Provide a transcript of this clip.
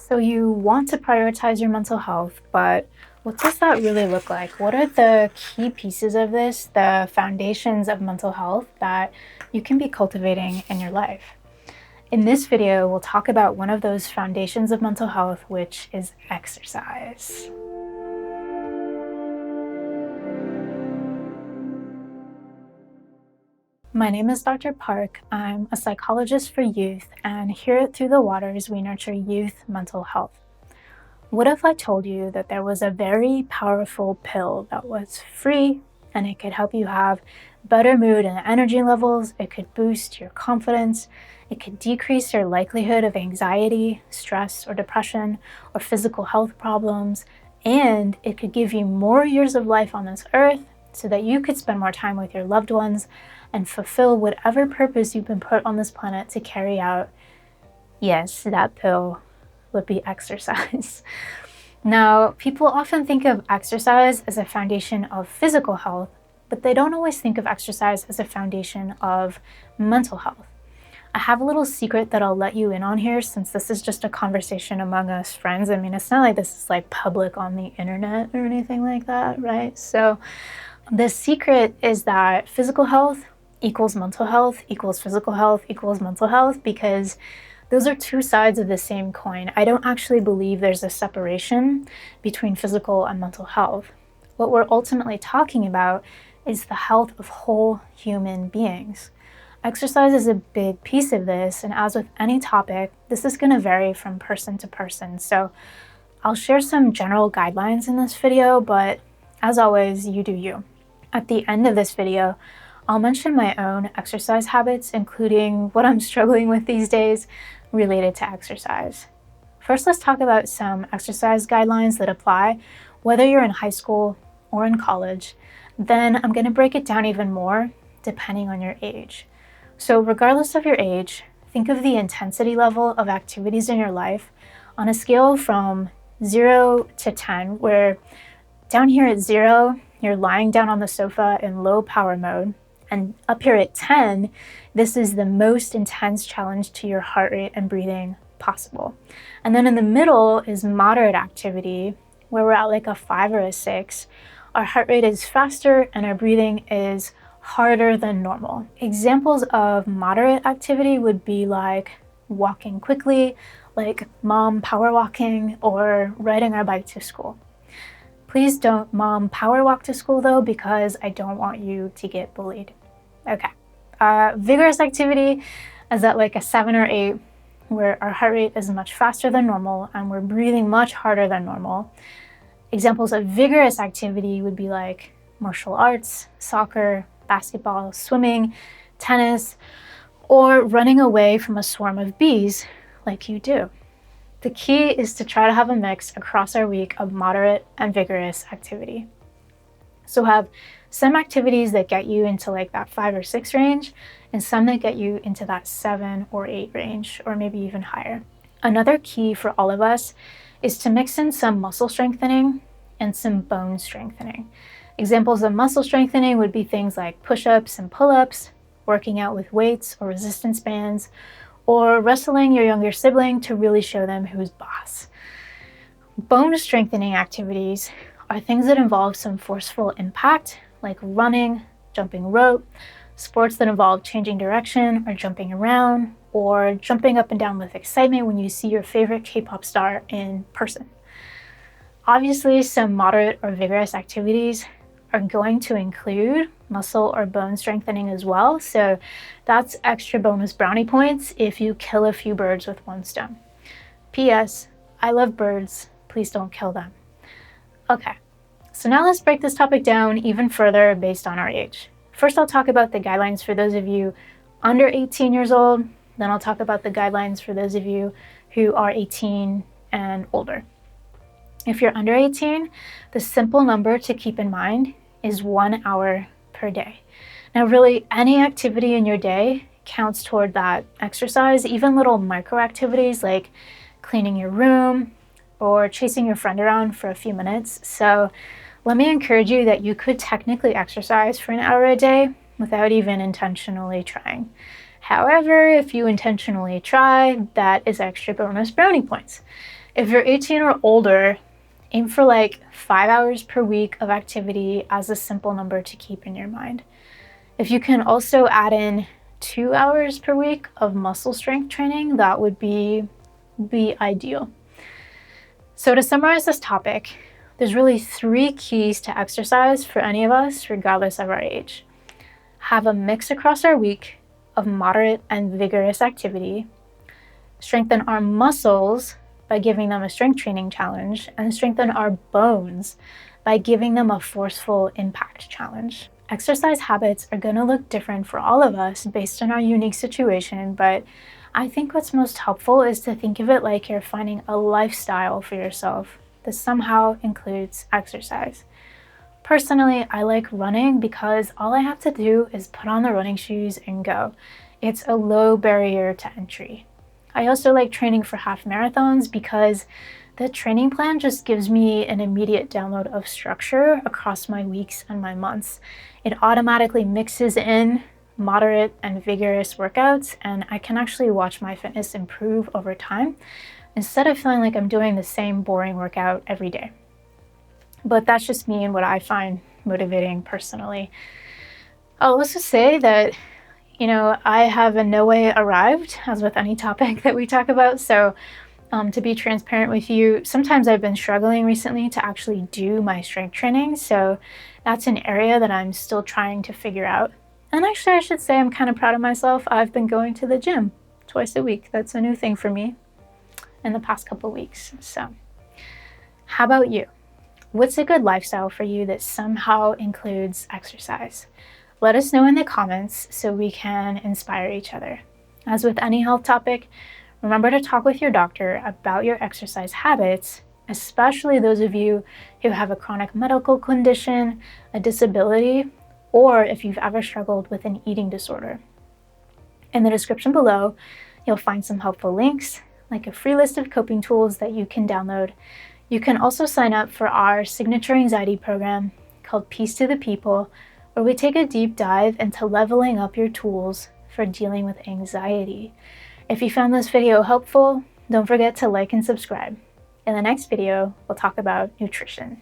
So you want to prioritize your mental health, but what does that really look like? What are the key pieces of this, the foundations of mental health that you can be cultivating in your life? In this video, we'll talk about one of those foundations of mental health, which is exercise. My name is Dr. Parke. I'm a psychologist for youth, and here at Through the Waters, we nurture youth mental health. What if I told you that there was a very powerful pill that was free and it could help you have better mood and energy levels, it could boost your confidence, it could decrease your likelihood of anxiety, stress, or depression, or physical health problems, and it could give you more years of life on this earth so that you could spend more time with your loved ones and fulfill whatever purpose you've been put on this planet to carry out? Yes, that pill would be exercise. Now, people often think of exercise as a foundation of physical health, but they don't always think of exercise as a foundation of mental health. I have a little secret that I'll let you in on here, since this is just a conversation among us friends. I mean, it's not like this is like public on the internet or anything like that, right? So the secret is that physical health equals mental health equals physical health equals mental health, because those are two sides of the same coin. I don't actually believe there's a separation between physical and mental health. What we're ultimately talking about is the health of whole human beings. Exercise is a big piece of this, and as with any topic, this is going to vary from person to person. So I'll share some general guidelines in this video, but as always, you do you. At the end of this video, I'll mention my own exercise habits, including what I'm struggling with these days related to exercise. First, let's talk about some exercise guidelines that apply whether you're in high school or in college. Then I'm going to break it down even more depending on your age. So regardless of your age, think of the intensity level of activities in your life on a scale from 0 to 10, where down here at 0, you're lying down on the sofa in low power mode. And up here at 10, this is the most intense challenge to your heart rate and breathing possible. And then in the middle is moderate activity, where we're at like a 5 or a 6. Our heart rate is faster and our breathing is harder than normal. Examples of moderate activity would be like walking quickly, like mom power walking, or riding our bike to school. Please don't mom power walk to school though, because I don't want you to get bullied. Okay. Vigorous activity is at like a 7 or 8, where our heart rate is much faster than normal and we're breathing much harder than normal. Examples of vigorous activity would be like martial arts, soccer, basketball, swimming, tennis, or running away from a swarm of bees like you do. The key is to try to have a mix across our week of moderate and vigorous activity. So have some activities that get you into like that 5 or 6 range, and some that get you into that 7 or 8 range, or maybe even higher. Another key for all of us is to mix in some muscle strengthening and some bone strengthening. Examples of muscle strengthening would be things like push-ups and pull-ups, working out with weights or resistance bands, or wrestling your younger sibling to really show them who's boss. Bone strengthening activities are things that involve some forceful impact, like running, jumping rope, sports that involve changing direction or jumping around, or jumping up and down with excitement when you see your favorite K-pop star in person. Obviously, some moderate or vigorous activities are going to include muscle or bone strengthening as well, so that's extra bonus brownie points if you kill a few birds with one stone. P.S. I love birds, please don't kill them. Okay, so now let's break this topic down even further based on our age. First, I'll talk about the guidelines for those of you under 18 years old, then I'll talk about the guidelines for those of you who are 18 and older. If you're under 18, the simple number to keep in mind is 1 hour per day. Now, really, any activity in your day counts toward that exercise, even little micro activities like cleaning your room or chasing your friend around for a few minutes. So let me encourage you that you could technically exercise for an hour a day without even intentionally trying. However, if you intentionally try, that is extra bonus brownie points. If you're 18 or older, aim for like 5 hours per week of activity as a simple number to keep in your mind. If you can also add in 2 hours per week of muscle strength training, that would be ideal. So to summarize this topic, there's really 3 keys to exercise for any of us, regardless of our age. Have a mix across our week of moderate and vigorous activity, strengthen our muscles by giving them a strength training challenge, and strengthen our bones by giving them a forceful impact challenge. Exercise habits are going to look different for all of us based on our unique situation, but I think what's most helpful is to think of it like you're finding a lifestyle for yourself that somehow includes exercise. Personally, I like running because all I have to do is put on the running shoes and go. It's a low barrier to entry. I also like training for half marathons because the training plan just gives me an immediate download of structure across my weeks and my months. It automatically mixes in moderate and vigorous workouts, and I can actually watch my fitness improve over time instead of feeling like I'm doing the same boring workout every day. But that's just me and what I find motivating personally. I'll also say that, I have in no way arrived, as with any topic that we talk about. So to be transparent with you, sometimes I've been struggling recently to actually do my strength training. So that's an area that I'm still trying to figure out. And actually, I should say I'm kind of proud of myself. I've been going to the gym twice a week. That's a new thing for me in the past couple weeks. So how about you? What's a good lifestyle for you that somehow includes exercise? Let us know in the comments so we can inspire each other. As with any health topic, remember to talk with your doctor about your exercise habits, especially those of you who have a chronic medical condition, a disability, or if you've ever struggled with an eating disorder. In the description below, you'll find some helpful links, like a free list of coping tools that you can download. You can also sign up for our signature anxiety program called Peace to the People, where we take a deep dive into leveling up your tools for dealing with anxiety. If you found this video helpful, don't forget to like and subscribe. In the next video, we'll talk about nutrition.